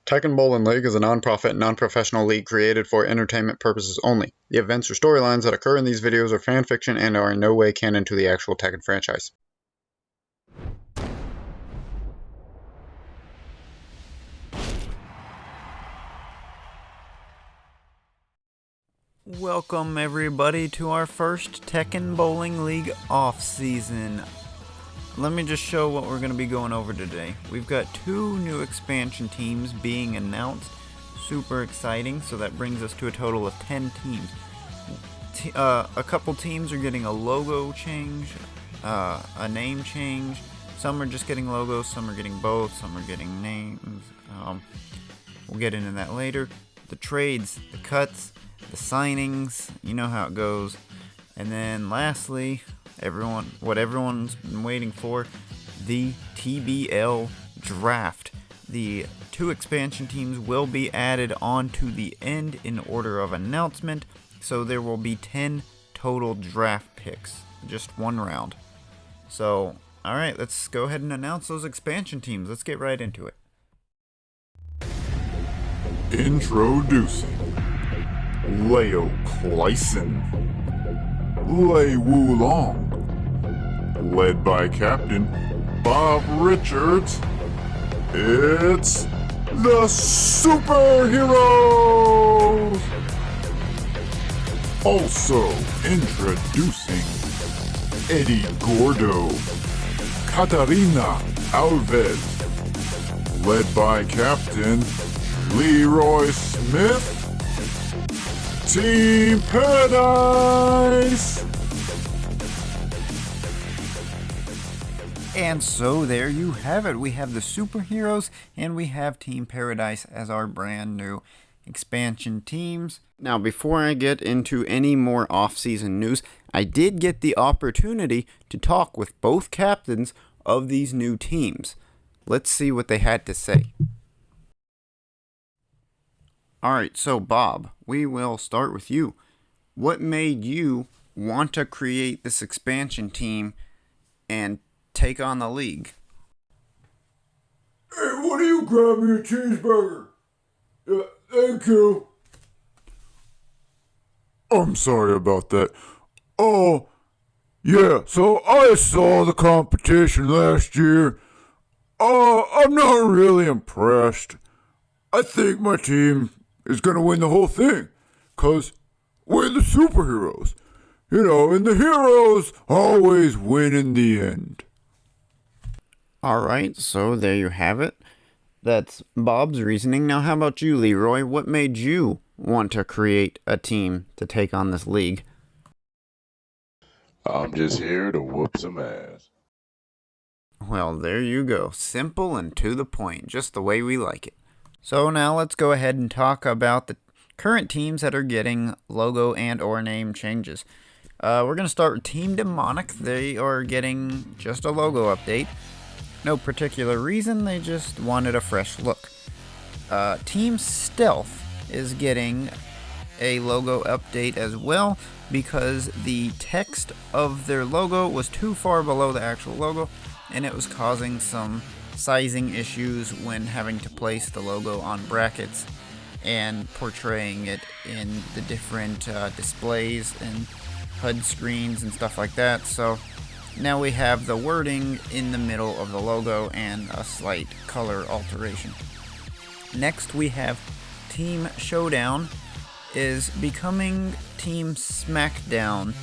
Tekken Bowling League is a non-profit, non-professional league created for entertainment purposes only. The events or storylines that occur in these videos are fan fiction and are in no way canon to the actual Tekken franchise. Welcome everybody to our first Tekken Bowling League off-season. Let me just show what we're going to be going over today. We've got 2 new expansion teams being announced. Super exciting, so that brings us to a total of 10 teams. A couple teams are getting a logo change, a name change. Some are just getting logos, some are getting both, some are getting names. We'll get into that later. The trades, the cuts, the signings, you know how it goes. And then lastly, what everyone's been waiting for, the TBL draft. The 2 expansion teams will be added onto the end in order of announcement, so there will be 10 total draft picks, just 1 round. So, alright, let's go ahead and announce those expansion teams. Let's get right into it. Introducing Leo Clayson, Lei Wulong, led by Captain Bob Richards. It's the Superheroes! Also introducing Eddie Gordo, Katarina Alves, led by Captain Leroy Smith, Team Paradise! And so there you have it. We have the Superheroes and we have Team Paradise as our brand new expansion teams. Now, before I get into any more off-season news, I did get the opportunity to talk with both captains of these new teams. Let's see what they had to say. Alright, so Bob, we will start with you. What made you want to create this expansion team and take on the league? Hey, why don't you grab me a cheeseburger? Yeah, thank you. I'm sorry about that. Oh, yeah, so I saw the competition last year. I'm not really impressed. I think my team is gonna win the whole thing, 'cause we're the superheroes. You know, and the heroes always win in the end. Alright, so there you have it. That's Bob's reasoning. Now how about you, Leroy? What made you want to create a team to take on this league? I'm just here to whoop some ass. Well, there you go. Simple and to the point, just the way we like it. So now let's go ahead and talk about the current teams that are getting logo and or name changes. We're going to start with Team Demonic. They are getting just a logo update. No particular reason, they just wanted a fresh look. Team Stealth is getting a logo update as well because the text of their logo was too far below the actual logo and it was causing some sizing issues when having to place the logo on brackets and portraying it in the different displays and HUD screens and stuff like that. So now we have the wording in the middle of the logo and a slight color alteration. Next we have Team Showdown is becoming Team Smackdown.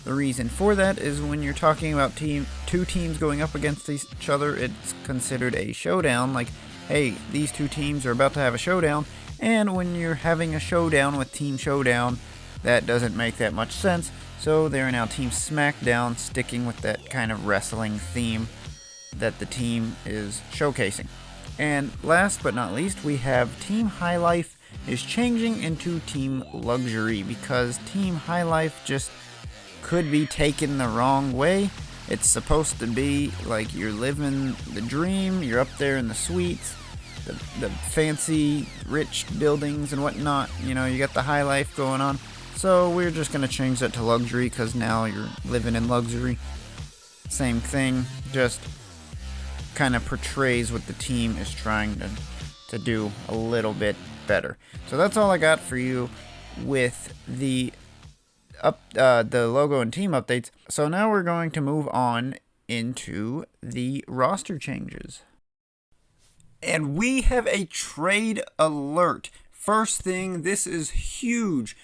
The reason for that is when you're talking about 2 teams going up against each other, it's considered a showdown, like, hey, these 2 teams are about to have a showdown, and when you're having a showdown with Team Showdown, that doesn't make that much sense, so they're now Team Smackdown, sticking with that kind of wrestling theme that the team is showcasing. And last but not least, we have Team High Life is changing into Team Luxury because Team High Life just could be taken the wrong way. It's supposed to be like you're living the dream, you're up there in the suites, the fancy rich buildings and whatnot, you know, you got the high life going on. So we're just going to change that to luxury because now you're living in luxury. Same thing, just kind of portrays what the team is trying to to do a little bit better. So that's all I got for you with the logo and team updates. So now we're going to move on into the roster changes. And we have a trade alert. First thing, this is huge.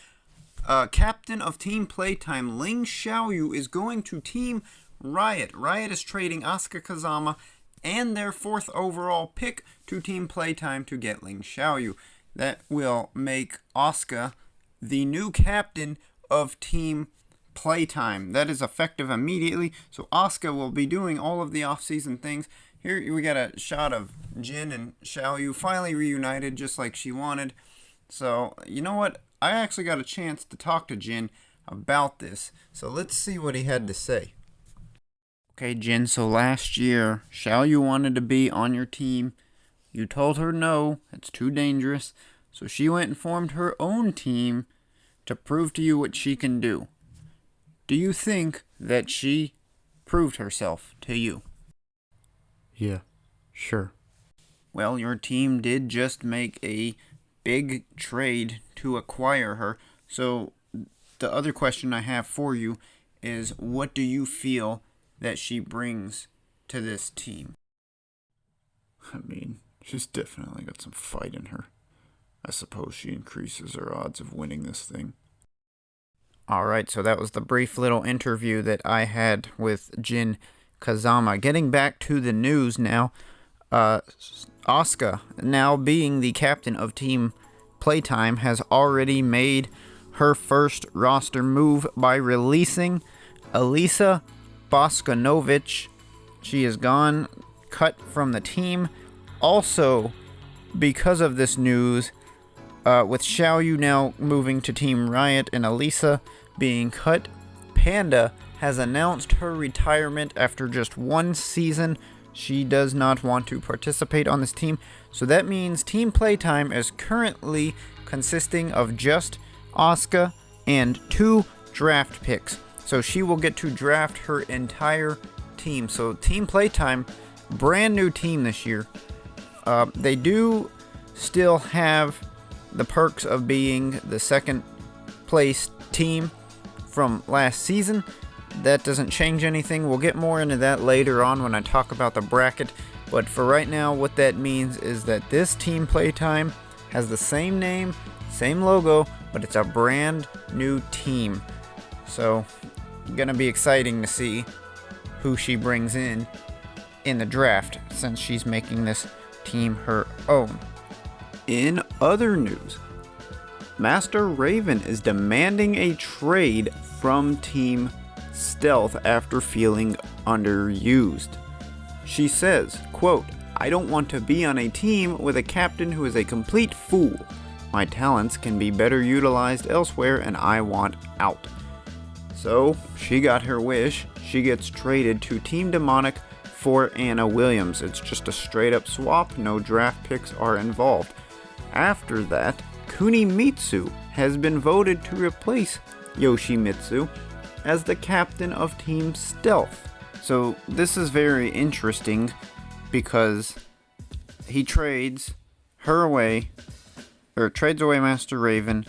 Captain of Team Playtime, Ling Xiaoyu, is going to Team Riot. Riot is trading Asuka Kazama and their 4th overall pick to Team Playtime to get Ling Xiaoyu. That will make Asuka the new captain of Team Playtime. That is effective immediately. So Asuka will be doing all of the off-season things. Here we got a shot of Jin and Xiaoyu finally reunited just like she wanted. So, you know what? I actually got a chance to talk to Jin about this. So let's see what he had to say. Okay, Jin, so last year, Xiaoyu wanted to be on your team. You told her no, it's too dangerous. So she went and formed her own team to prove to you what she can do. Do you think that she proved herself to you? Yeah, sure. Well, your team did just make a big trade to acquire her. So the other question I have for you is, what do you feel that she brings to this team? I mean, she's definitely got some fight in her. I suppose she increases her odds of winning this thing. Alright, so that was the brief little interview that I had with Jin Kazama. Getting back to the news now, Asuka, now being the captain of Team Playtime, has already made her first roster move by releasing Elisa Boskanovic. She is gone, cut from the team. Also, because of this news, with Xiaoyu now moving to Team Riot and Elisa being cut, Panda has announced her retirement after just 1 season. She does not want to participate on this team. So that means Team Playtime is currently consisting of just Asuka and 2 draft picks. So she will get to draft her entire team. So Team Playtime, brand new team this year. They do still have the perks of being the 2nd place team from last season. That doesn't change anything. We'll get more into that later on when I talk about the bracket. But for right now, what that means is that this Team Playtime has the same name, same logo, but it's a brand new team. So, gonna be exciting to see who she brings in the draft, since she's making this team her own. In other news, Master Raven is demanding a trade from Team Stealth after feeling underused. She says, quote, "I don't want to be on a team with a captain who is a complete fool. My talents can be better utilized elsewhere and I want out." So, she got her wish. She gets traded to Team Demonic for Anna Williams. It's just a straight up swap, no draft picks are involved. After that, Kunimitsu has been voted to replace Yoshimitsu as the captain of Team Stealth. So this is very interesting because he trades her away, or trades away Master Raven,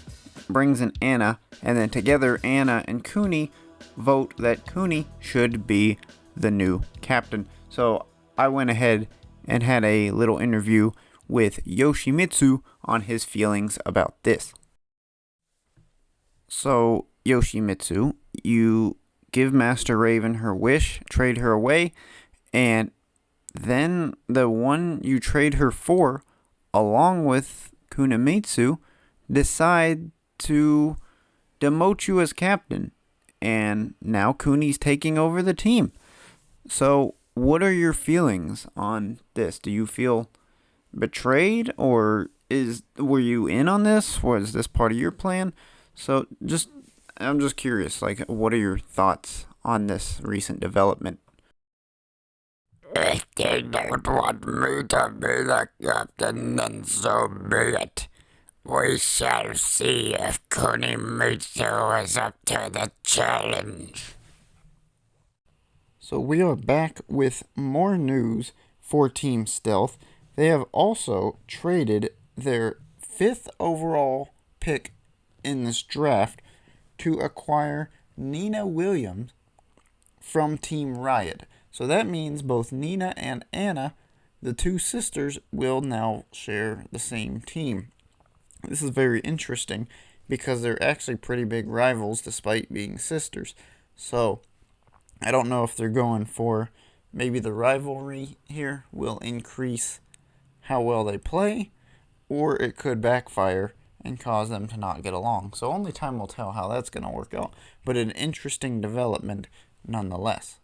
brings in Anna, and then together Anna and Kuni vote that Kuni should be the new captain. So I went ahead and had a little interview with Yoshimitsu on his feelings about this. So, Yoshimitsu, you give Master Raven her wish, trade her away, and then the one you trade her for, along with Kunimitsu, decide to demote you as captain. And now Kuni's taking over the team. So, what are your feelings on this? Do you feel betrayed, or were you in on this? Was this part of your plan? So I'm just curious, like, what are your thoughts on this recent development? If they don't want me to be the captain, then so be it. We shall see if Kunimitsu is up to the challenge. So we are back with more news for Team Stealth. they have also traded their 5th overall pick in this draft to acquire Nina Williams from Team Riot. So that means both Nina and Anna, the two sisters, will now share the same team. This is very interesting because they're actually pretty big rivals despite being sisters. So I don't know if they're going for maybe the rivalry here will increase how well they play, or it could backfire and cause them to not get along. So only time will tell how that's going to work out, but an interesting development nonetheless.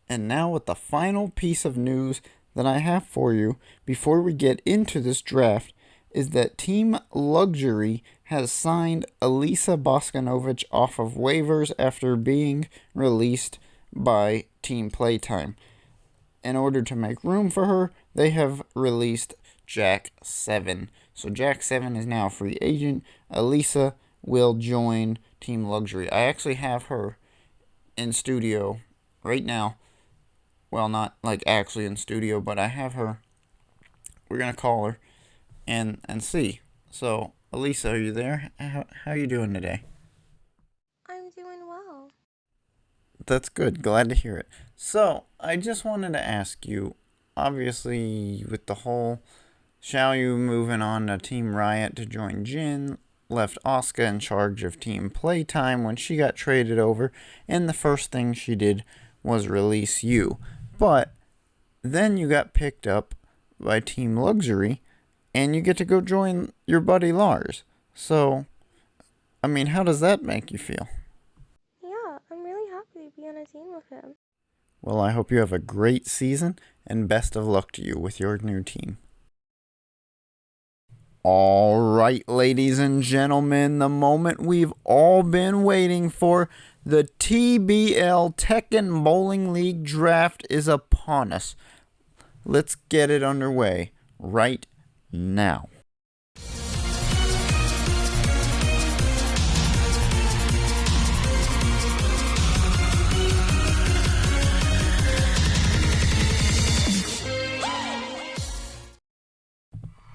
And now with the final piece of news that I have for you before we get into this draft is that Team Luxury has signed Elisa Boskanovich off of waivers after being released by Team Playtime. In order to make room for her, they have released Jack 7. So Jack 7 is now a free agent. Elisa will join Team Luxury. I actually have her in studio right now. Well, not like actually in studio, but I have her. We're going to call her and see. So, Elisa, are you there? How are you doing today? I'm doing well. That's good. Glad to hear it. So, I just wanted to ask you, obviously, with the whole Xiaoyu moving on to Team Riot to join Jin, left Asuka in charge of Team Playtime when she got traded over, and the first thing she did was release you. But then you got picked up by Team Luxury, and you get to go join your buddy Lars. So, I mean, how does that make you feel? Yeah, I'm really happy to be on a team with him. Well, I hope you have a great season, and best of luck to you with your new team. All right, ladies and gentlemen, the moment we've all been waiting for, the TBL Tekken Bowling League draft is upon us. Let's get it underway right now.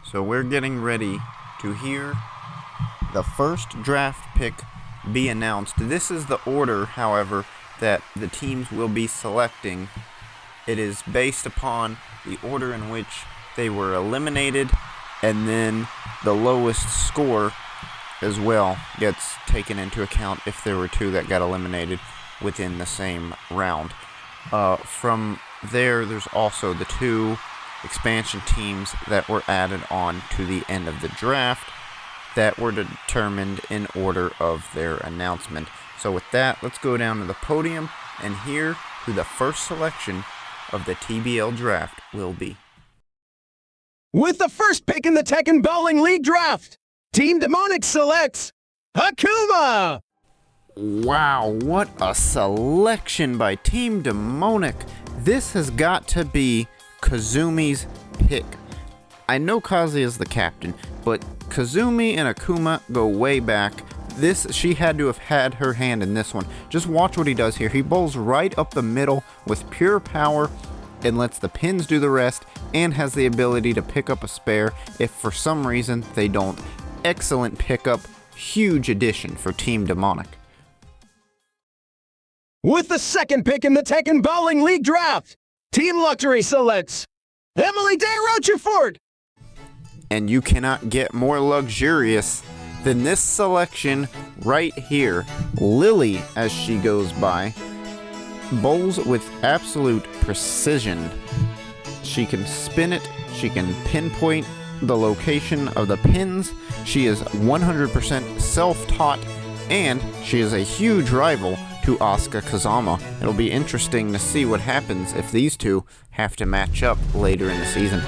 So we're getting ready to hear the first draft pick be announced. This is the order, however, that the teams will be selecting. It is based upon the order in which they were eliminated, and then the lowest score as well gets taken into account if there were two that got eliminated within the same round. From there, there's also the two expansion teams that were added on to the end of the draft that were determined in order of their announcement. So with that, let's go down to the podium and hear who the first selection of the TBL draft will be. With the first pick in the Tekken Bowling League draft, Team Demonic selects Akuma! Wow, what a selection by Team Demonic. This has got to be Kazumi's pick. I know Kazi is the captain, but Kazumi and Akuma go way back. She had to have had her hand in this one. Just watch what he does here. He bowls right up the middle with pure power and lets the pins do the rest, and has the ability to pick up a spare if for some reason they don't. Excellent pickup. Huge addition for Team Demonic. With the second pick in the Tekken Bowling League draft, Team Luxury selects Emily de Rochefort. And you cannot get more luxurious than this selection right here. Lili, as she goes by, bowls with absolute precision. She can spin it, she can pinpoint the location of the pins, she is 100% self-taught, and she is a huge rival to Asuka Kazama. It'll be interesting to see what happens if these two have to match up later in the season.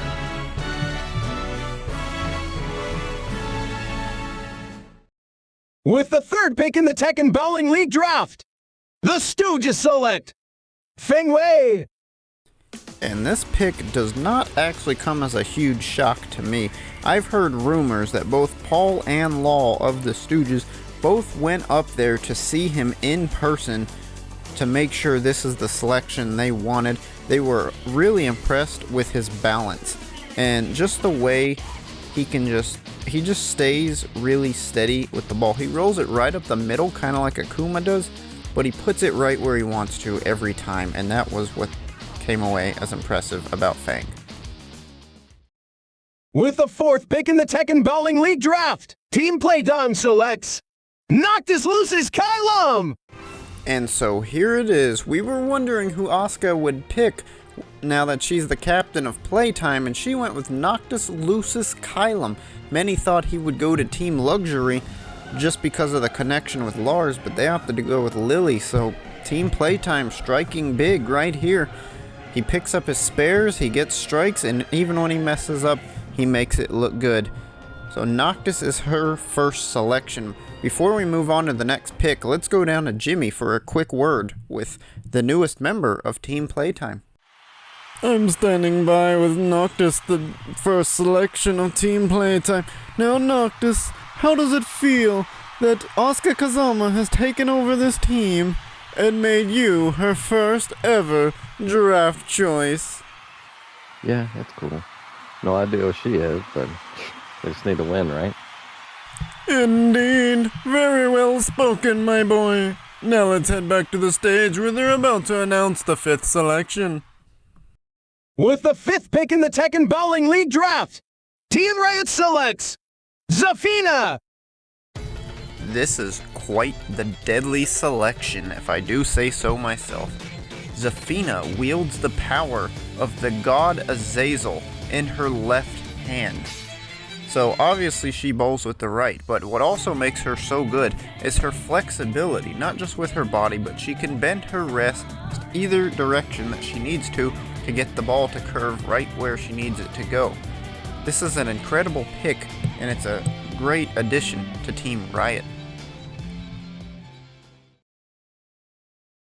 With the third pick in the Tekken Bowling League draft, the Stooges select Feng Wei. And this pick does not actually come as a huge shock to me. I've heard rumors that both Paul and Law of the Stooges both went up there to see him in person to make sure this is the selection they wanted. They were really impressed with his balance. And just the way he just stays really steady with the ball. He rolls it right up the middle, kind of like Akuma does, but he puts it right where he wants to every time, and that was what came away as impressive about Fang. With the 4th pick in the Tekken Bowling League Draft, Team Playtime selects Noctis Lucis Kylum! And so here it is. We were wondering who Asuka would pick now that she's the captain of Playtime, and she went with Noctis Lucis Kylum. Many thought he would go to Team Luxury just because of the connection with Lars, but they opted to go with Lili, so Team Playtime striking big right here. He picks up his spares, he gets strikes, and even when he messes up, he makes it look good. So Noctis is her first selection. Before we move on to the next pick, let's go down to Jimmy for a quick word with the newest member of Team Playtime. I'm standing by with Noctis, the first selection of Team Playtime. Now Noctis, how does it feel that Asuka Kazama has taken over this team and made you her first ever draft choice? Yeah, that's cool. No idea who she is, but we just need to win, right? Indeed. Very well spoken, my boy. Now let's head back to the stage where they're about to announce the 5th selection. With the 5th pick in the Tekken Bowling League Draft, Team Riot selects Zafina! This is quite the deadly selection, if I do say so myself. Zafina wields the power of the god Azazel in her left hand. So obviously she bowls with the right, but what also makes her so good is her flexibility, not just with her body, but she can bend her wrist either direction that she needs to get the ball to curve right where she needs it to go. This is an incredible pick, and it's a great addition to Team Riot.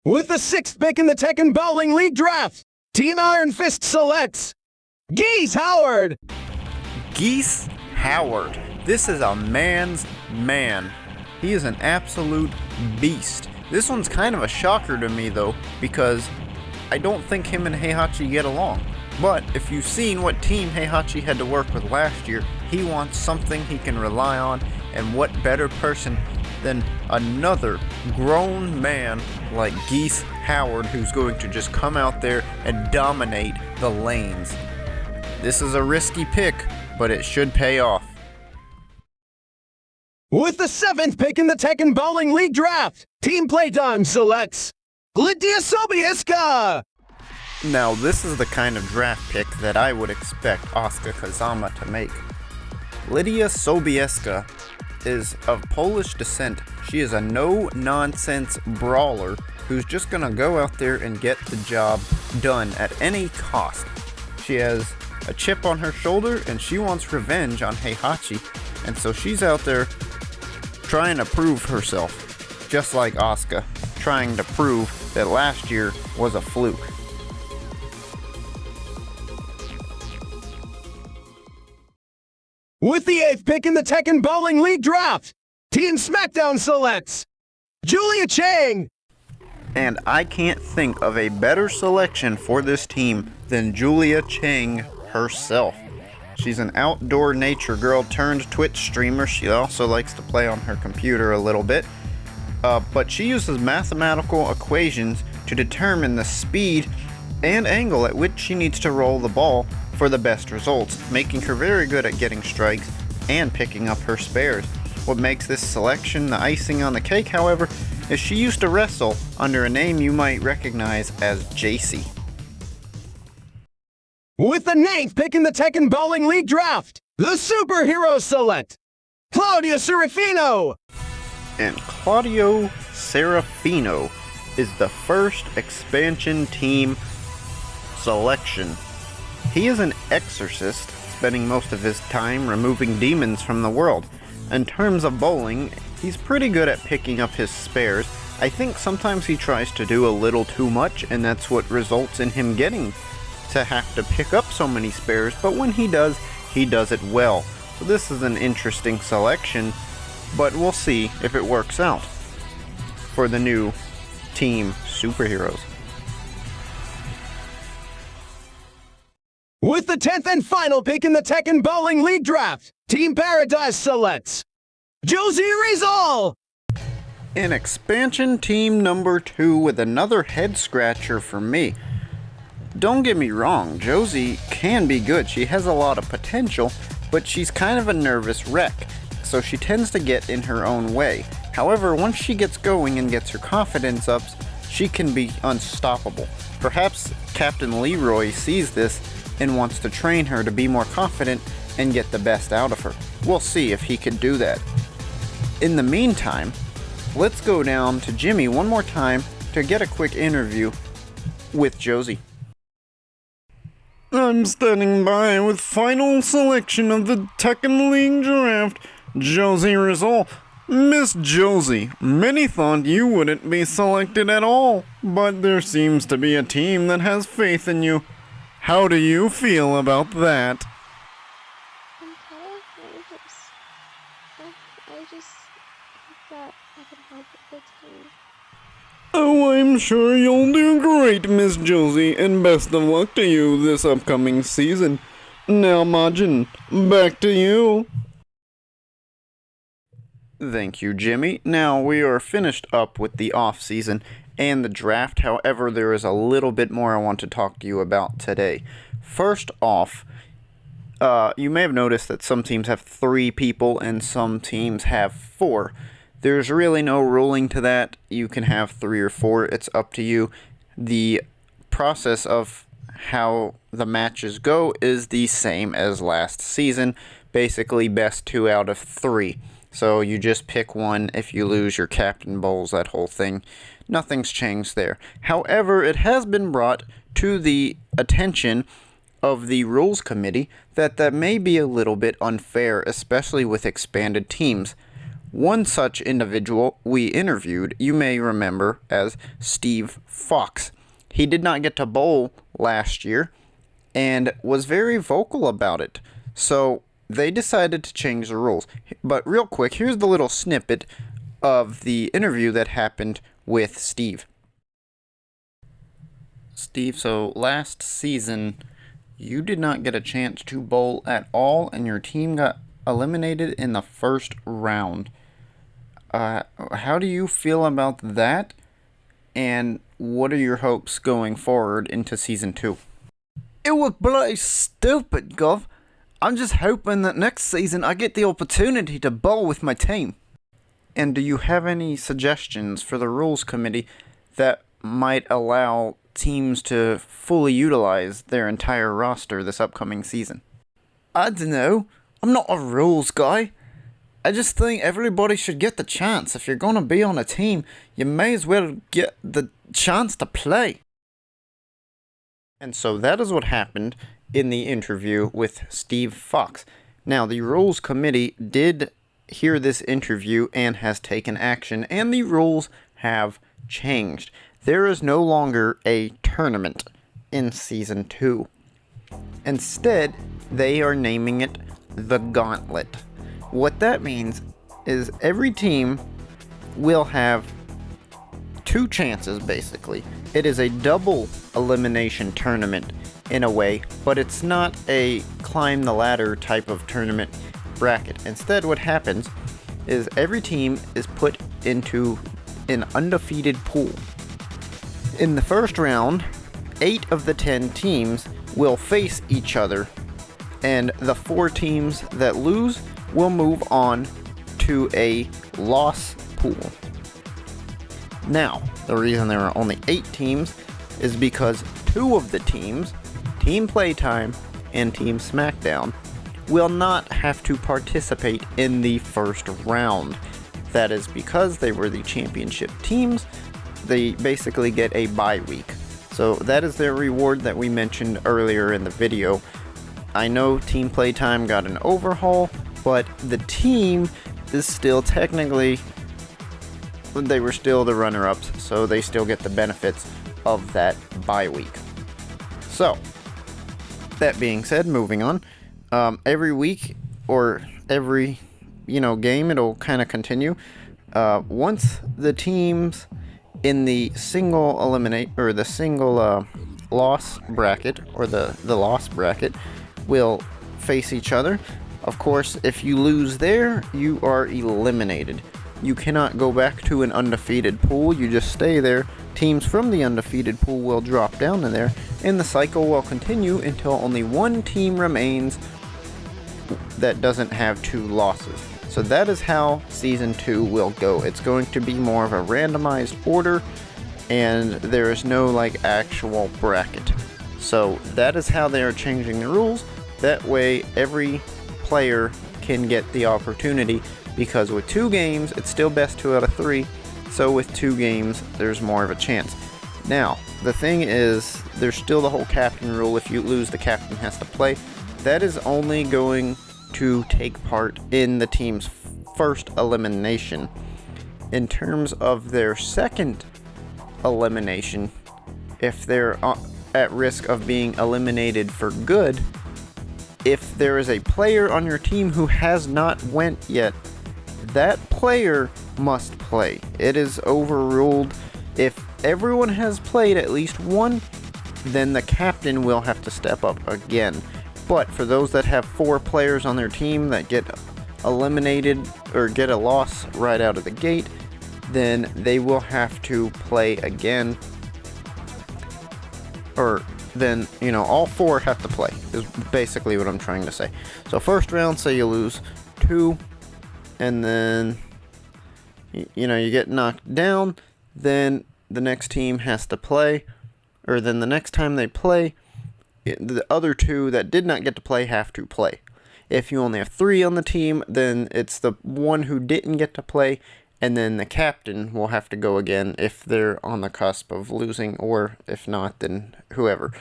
With the 6th pick in the Tekken Bowling League Draft, Team Iron Fist selects Geese Howard! Geese Howard. This is a man's man. He is an absolute beast. This one's kind of a shocker to me though, because I don't think him and Heihachi get along. But if you've seen what team Heihachi had to work with last year, he wants something he can rely on, and what better person than another grown man like Geese Howard, who's going to just come out there and dominate the lanes. This is a risky pick, but it should pay off. With the 7th pick in the Tekken Bowling League Draft, Team Playtime selects Lydia Sobieska! Now this is the kind of draft pick that I would expect Asuka Kazama to make. Lydia Sobieska is of Polish descent. She is a no-nonsense brawler who's just gonna go out there and get the job done at any cost. She has a chip on her shoulder and she wants revenge on Heihachi, and so she's out there trying to prove herself, just like Asuka, trying to prove that last year was a fluke. With the 8th pick in the Tekken Bowling League Draft, Team SmackDown selects Julia Chang! And I can't think of a better selection for this team than Julia Chang herself. She's an outdoor nature girl turned Twitch streamer. She also likes to play on her computer a little bit. But she uses mathematical equations to determine the speed and angle at which she needs to roll the ball for the best results, making her very good at getting strikes and picking up her spares. What makes this selection the icing on the cake, however, is she used to wrestle under a name you might recognize as JC. With the 9th pick in the Tekken Bowling League Draft, the Superheroes select Claudio Serafino! And Claudio Serafino is the first expansion team selection. He is an exorcist, spending most of his time removing demons from the world. In terms of bowling, he's pretty good at picking up his spares. I think sometimes he tries to do a little too much, and that's what results in him getting to have to pick up so many spares, but when he does it well. So this is an interesting selection, but we'll see if it works out for the new Team Superheroes. With the 10th and final pick in the Tekken Bowling League Draft, Team Paradise selects Josie Rizal. In expansion team number 2 with another head scratcher for me. Don't get me wrong, Josie can be good. She has a lot of potential, but she's kind of a nervous wreck, so she tends to get in her own way. However, once she gets going and gets her confidence up, she can be unstoppable. Perhaps Captain Leroy sees this and wants to train her to be more confident and get the best out of her. We'll see if he can do that. In the meantime, let's go down to Jimmy one more time to get a quick interview with Josie. I'm standing by with final selection of the Tekken League Draft, Josie Rizal. Miss Josie, many thought you wouldn't be selected at all, but there seems to be a team that has faith in you. How do you feel about that? I'm kind of nervous. I just hope that I can help the team. Oh, I'm sure you'll do great, Miss Josie, and best of luck to you this upcoming season. Now, Majin, back to you. Thank you, Jimmy. Now, we are finished up with the off-season and the draft. However, there is a little bit more I want to talk to you about today. First off, you may have noticed that some teams have 3 people and some teams have 4. There's really no ruling to that. You can have 3 or 4. It's up to you. The process of how the matches go is the same as last season. Basically, best 2 out of 3. So you just pick one. If you lose, your captain bowls, that whole thing. Nothing's changed there. However, it has been brought to the attention of the rules committee that may be a little bit unfair, especially with expanded teams. One such individual we interviewed, you may remember as Steve Fox. He did not get to bowl last year and was very vocal about it. So they decided to change the rules. But real quick, here's the little snippet of the interview that happened with Steve. Steve, so last season, you did not get a chance to bowl at all, and your team got eliminated in the first round. How do you feel about that? And what are your hopes going forward into Season 2? It was bloody stupid, Gov. I'm just hoping that next season I get the opportunity to bowl with my team. And do you have any suggestions for the rules committee that might allow teams to fully utilize their entire roster this upcoming season? I don't know. I'm not a rules guy. I just think everybody should get the chance. If you're going to be on a team, you may as well get the chance to play. And so that is what happened in the interview with Steve Fox. Now, the rules committee did hear this interview and has taken action, and the rules have changed. There is no longer a tournament in Season 2. Instead, they are naming it the Gauntlet. What that means is every team will have 2 chances, basically. It is a double elimination tournament in a way, but it's not a climb the ladder type of tournament bracket. Instead, what happens is every team is put into an undefeated pool. In the first round, 8 of the 10 teams will face each other, and the 4 teams that lose will move on to a loss pool. Now, the reason there are only 8 teams is because 2 of the teams, Team Playtime and Team SmackDown, will not have to participate in the first round. That is because they were the championship teams. They basically get a bye week. So that is their reward that we mentioned earlier in the video. I know Team Playtime got an overhaul, but the team is still technically, they were still the runner-ups, so they still get the benefits of that bye week. So, that being said, moving on, every week or every, game, it'll kind of continue. Once the teams in the single loss bracket, or the loss bracket, will face each other. Of course, if you lose there, you are eliminated. You cannot go back to an undefeated pool, you just stay there. Teams from the undefeated pool will drop down to there, and the cycle will continue until only one team remains that doesn't have 2 losses. So that is how Season 2 will go. It's going to be more of a randomized order, and there is no like actual bracket. So that is how they are changing the rules. That way every player can get the opportunity, because with 2 games, it's still best 2 out of 3. So with 2 games, there's more of a chance. Now, the thing is, there's still the whole captain rule. If you lose, the captain has to play. That is only going to take part in the team's first elimination. In terms of their second elimination, if they're at risk of being eliminated for good, if there is a player on your team who has not went yet, that player must play. It is overruled. If everyone has played at least one, then the captain will have to step up again. But for those that have 4 players on their team that get eliminated or get a loss right out of the gate, then they will have to play again. Or then, you know, all 4 have to play, is basically what I'm trying to say. So first round, say you lose 2, and then, you know, you get knocked down, then the next team has to play, or then the next time they play, the other 2 that did not get to play have to play. If you only have 3 on the team, then it's the one who didn't get to play, and then the captain will have to go again if they're on the cusp of losing, or if not, then whoever.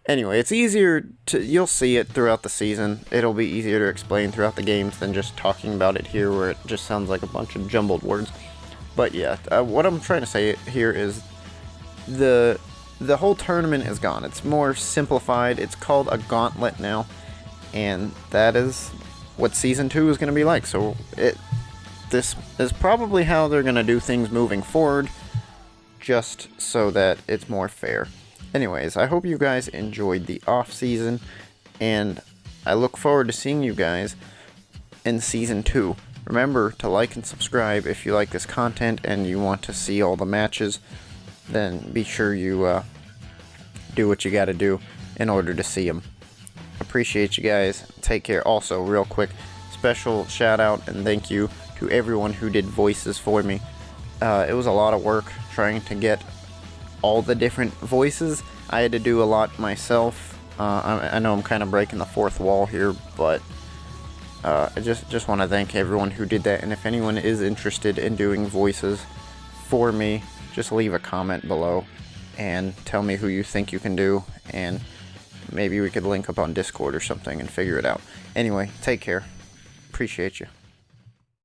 Anyway, it's easier to, you'll see it throughout the season. It'll be easier to explain throughout the games than just talking about it here, where it just sounds like a bunch of jumbled words. But yeah, what I'm trying to say here is the whole tournament is gone. It's more simplified. It's called a gauntlet now, and that is what Season 2 is going to be like. So this is probably how they're going to do things moving forward, just so that it's more fair. Anyways, I hope you guys enjoyed the off season, and I look forward to seeing you guys in Season 2. Remember to like and subscribe if you like this content and you want to see all the matches. Then be sure you do what you gotta do in order to see them. Appreciate you guys. Take care. Also, real quick, special shout out and thank you to everyone who did voices for me. It was a lot of work trying to get all the different voices. I had to do a lot myself. I know I'm kind of breaking the 4th wall here, but I just want to thank everyone who did that. And if anyone is interested in doing voices for me, just leave a comment below and tell me who you think you can do, and maybe we could link up on Discord or something and figure it out. Anyway, take care. Appreciate you.